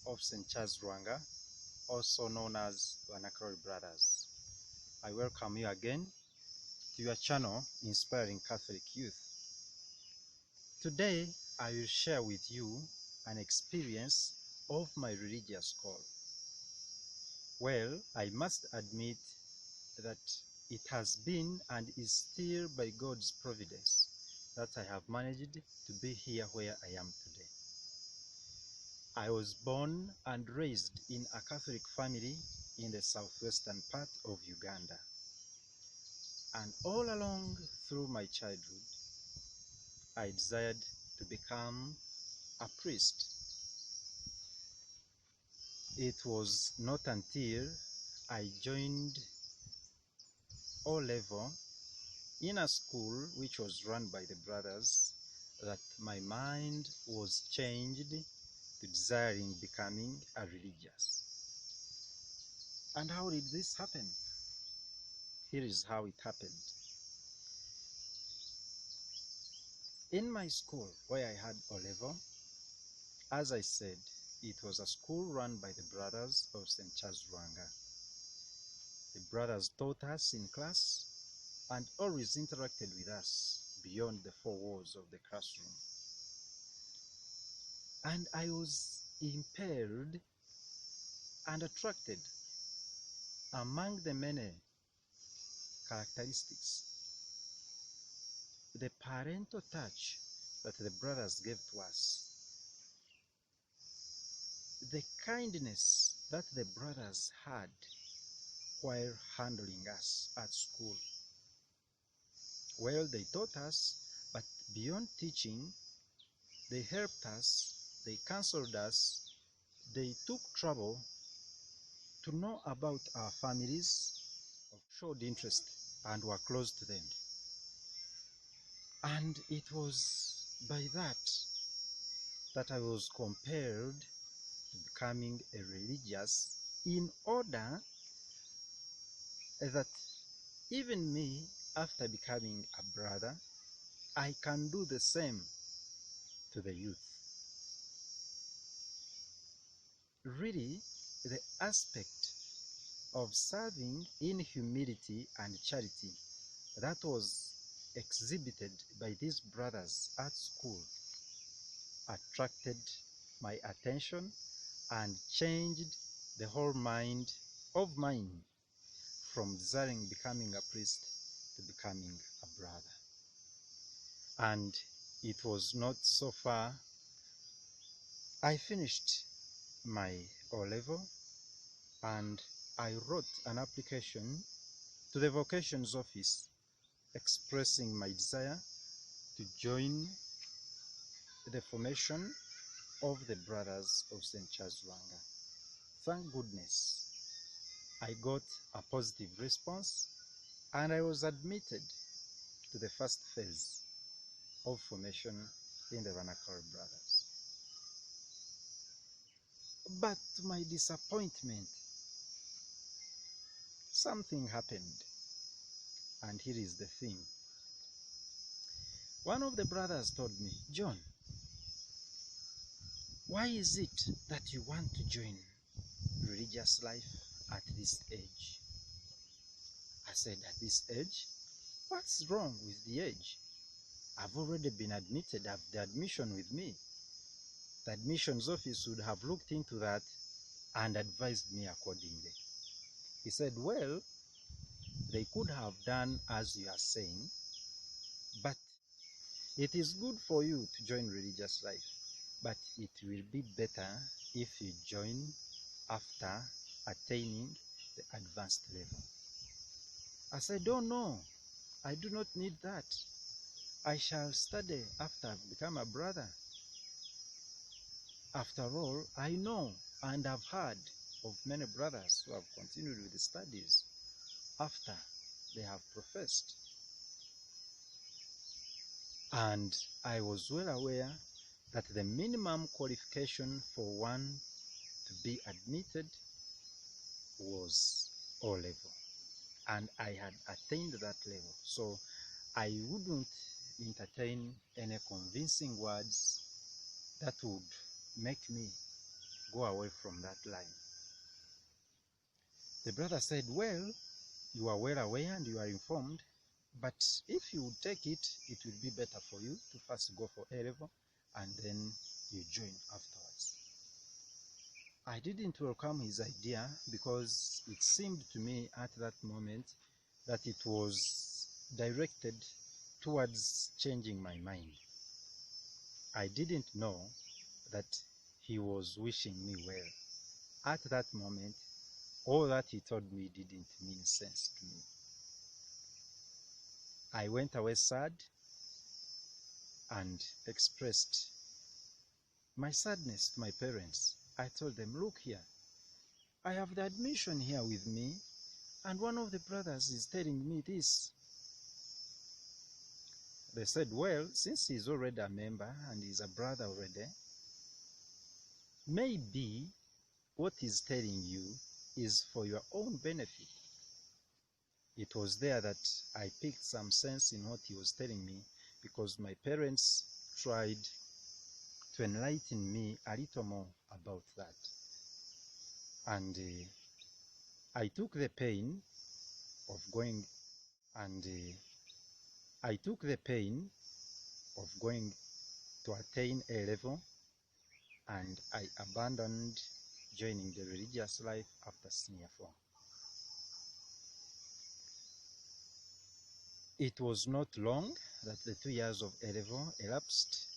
of St. Charles Rwanga, also known as Vernacular Brothers. I welcome you again to your channel, Inspiring Catholic Youth. Today, I will share with you an experience of my religious call. Well, I must admit that it has been and is still by God's providence that I have managed to be here where I am today. I was born and raised in a Catholic family in the southwestern part of Uganda. And all along through my childhood, I desired to become a priest. It was not until I joined O-level in a school which was run by the brothers that my mind was changed to desiring becoming a religious. And how did this happen? Here is how it happened. In my school where I had O-level, as I said, it was a school run by the brothers of St. Charles Rwanga. The brothers taught us in class and always interacted with us beyond the four walls of the classroom. And I was impelled and attracted among the many characteristics, the parental touch that the brothers gave to us, the kindness that the brothers had while handling us at school. Well, they taught us, but beyond teaching, they helped us, they counseled us, they took trouble to know about our families, showed interest, and were close to them. And it was by that I was compelled to becoming a religious in order that even me, after becoming a brother, I can do the same to the youth. Really, the aspect of serving in humility and charity that was exhibited by these brothers at school attracted my attention and changed the whole mind of mine from desiring becoming a priest to becoming a brother. And it was not so far. I finished my O-level and I wrote an application to the Vocations office expressing my desire to join the formation of the Brothers of St. Charles Rwanga. Thank goodness, I got a positive response and I was admitted to the first phase of formation in the Vernacular Brothers. But to my disappointment, something happened, and here is the thing. One of the brothers told me, "John, why is it that you want to join religious life at this age?" I said, "At this age? What's wrong with the age? I've already been admitted, I've the admission with me." The admissions office would have looked into that and advised me accordingly. He said, "Well, they could have done as you are saying, but it is good for you to join religious life, but it will be better if you join after attaining the advanced level." I said, "Oh no, I do not need that. I shall study after I've become a brother. After all, I know and have heard of many brothers who have continued with the studies after they have professed." And I was well aware that the minimum qualification for one to be admitted was O-level, and I had attained that level, so I wouldn't entertain any convincing words that would make me go away from that line. The brother said, well, you are well aware and you are informed, but if you take it, it will be better for you to first go for A level and then you join afterwards. I didn't welcome his idea because it seemed to me at that moment that it was directed towards changing my mind. I didn't know that he was wishing me well. At that moment, all that he told me didn't mean sense to me. I went away sad and expressed my sadness to my parents. I told them, look here, I have the admission here with me, and one of the brothers is telling me this. They said, well, since he's already a member and he's a brother already, maybe what he's telling you is for your own benefit. It was there that I picked some sense in what he was telling me, because my parents tried to enlighten me a little more about that. And I took the pain of going to attain A level, and I abandoned joining the religious life after senior 4. It was not long that the 2 years of A level elapsed,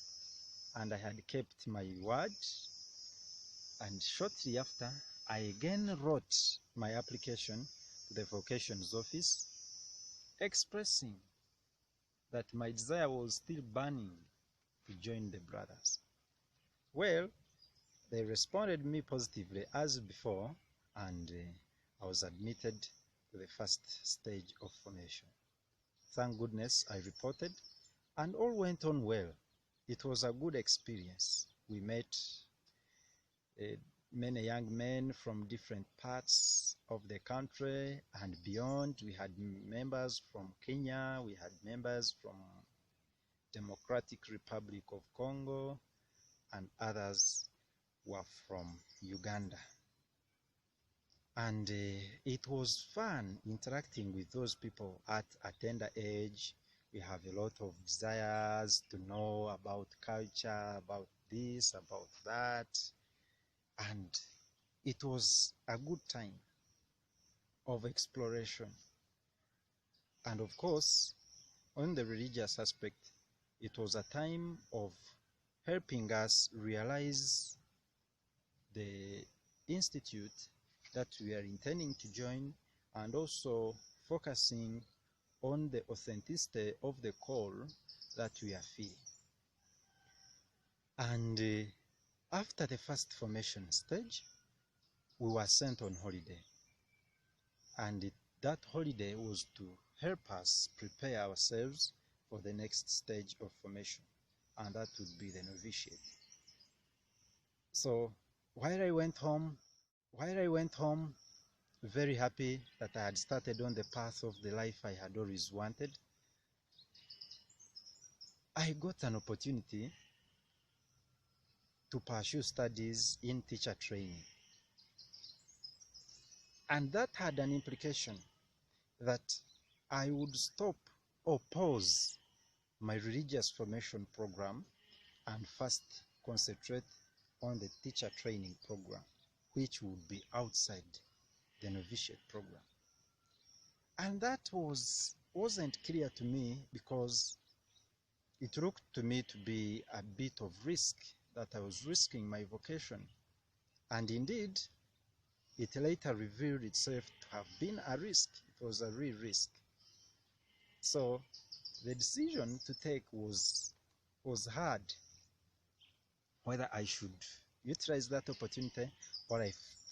and I had kept my word, and shortly after, I again wrote my application to the Vocation's office, expressing that my desire was still burning to join the brothers. Well, they responded me positively as before, and I was admitted to the first stage of formation. Thank goodness I reported, and all went on well. It was a good experience. We met many young men from different parts of the country and beyond. We had members from Kenya, we had members from Democratic Republic of Congo, and others were from Uganda. And it was fun interacting with those people at a tender age. We have a lot of desires to know about culture, about this, about that. And it was a good time of exploration. And of course, on the religious aspect, it was a time of helping us realize the institute that we are intending to join, and also focusing on the authenticity of the call that we are feeling. And after the first formation stage, we were sent on holiday. And that holiday was to help us prepare ourselves for the next stage of formation, and that would be the novitiate. So while I went home, very happy that I had started on the path of the life I had always wanted, I got an opportunity to pursue studies in teacher training. And that had an implication that I would stop or pause my religious formation program and first concentrate on the teacher training program, which would be outside the novitiate program. And that wasn't clear to me, because it looked to me to be a bit of risk, that I was risking my vocation. And indeed, it later revealed itself to have been a risk. It was a real risk. So the decision to take was hard, whether I should utilize that opportunity or I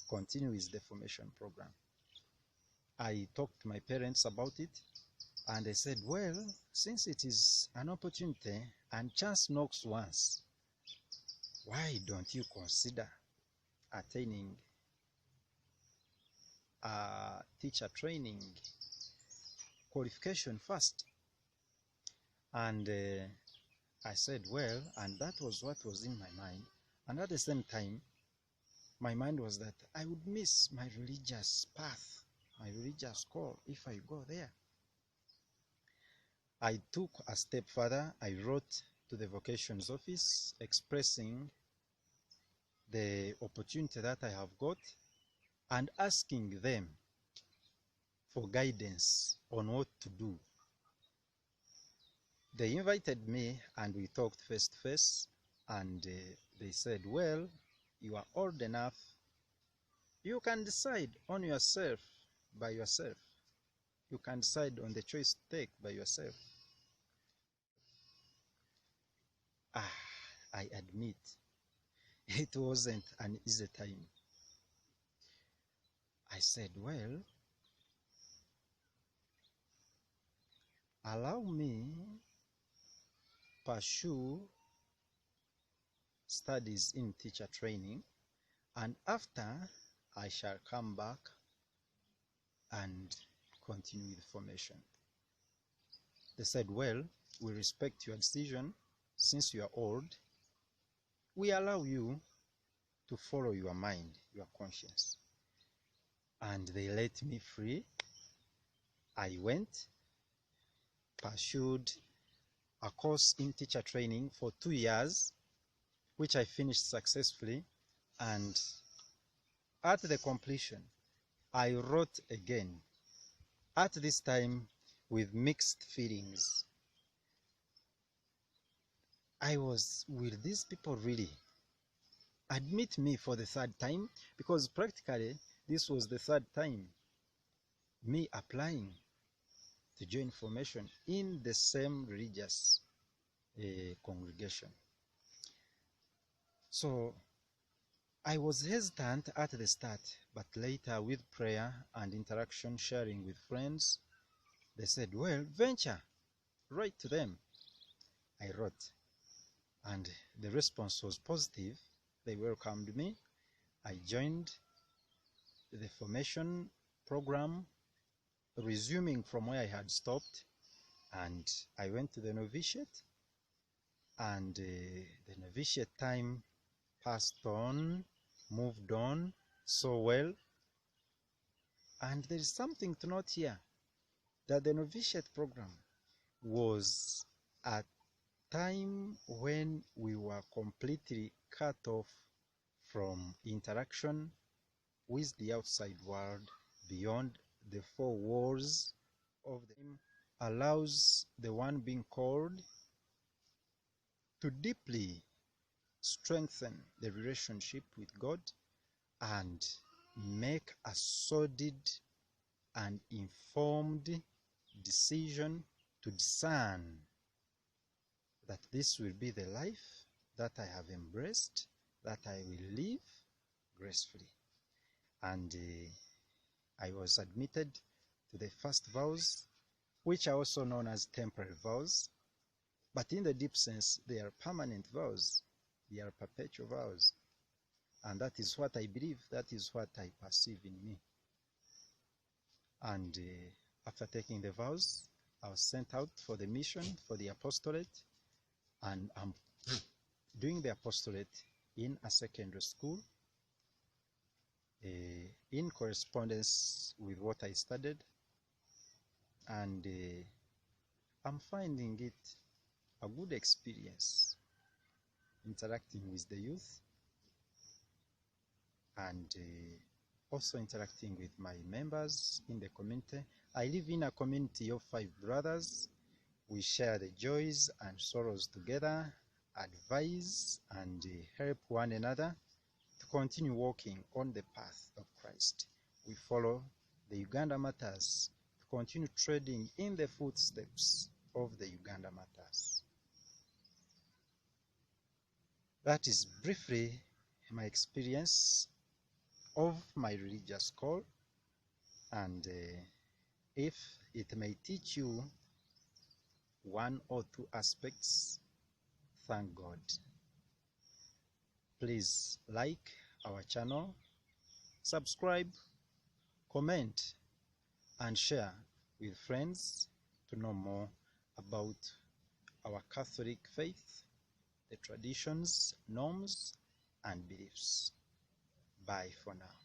continue with the formation program. I talked to my parents about it, and they said, well, since it is an opportunity and chance knocks once, why don't you consider attaining a teacher training qualification first? And I said, well, and that was what was in my mind. And at the same time, my mind was that I would miss my religious path, my religious call if I go there. I took a step further. I wrote to the vocations office expressing the opportunity that I have got and asking them for guidance on what to do. They invited me and we talked face to face, and they said, well, you are old enough, you can decide on yourself by yourself. You can decide on the choice to take by yourself. I admit, it wasn't an easy time. I said, well, allow me pursue studies in teacher training, and after I shall come back and continue with formation. They said, well, we respect your decision. Since you are old, we allow you to follow your mind, your conscience. And they let me free. I went, pursued a course in teacher training for 2 years, which I finished successfully. And at the completion, I wrote again, at this time with mixed feelings. I was, will these people really admit me for the third time? Because practically this was the third time me applying to join formation in the same religious congregation. So I was hesitant at the start, but later with prayer and interaction, sharing with friends, they said, well, venture, write to them. I wrote, and the response was positive. They welcomed me. I joined the formation program, resuming from where I had stopped, and I went to the novitiate, and the novitiate time passed on, moved on so well. And there is something to note here, that the novitiate program was a time when we were completely cut off from interaction with the outside world beyond the four walls of the team, allows the one being called to deeply strengthen the relationship with God and make a solid and informed decision to discern that this will be the life that I have embraced, that I will live gracefully. And I was admitted to the first vows, which are also known as temporary vows, but in the deep sense, they are permanent vows. They are perpetual vows. And that is what I believe, that is what I perceive in me. And after taking the vows, I was sent out for the mission, for the apostolate, and I'm doing the apostolate in a secondary school in correspondence with what I studied, and I'm finding it a good experience interacting with the youth and also interacting with my members in the community. I live in a community of 5 brothers. We share the joys and sorrows together, advise and help one another to continue walking on the path of Christ. We follow the Uganda Martyrs to continue treading in the footsteps of the Uganda Martyrs. That is briefly my experience of my religious call, and if it may teach you 1 or 2 aspects, thank God. Please like our channel, subscribe, comment, and share with friends to know more about our Catholic faith, the traditions, norms, and beliefs. Bye for now.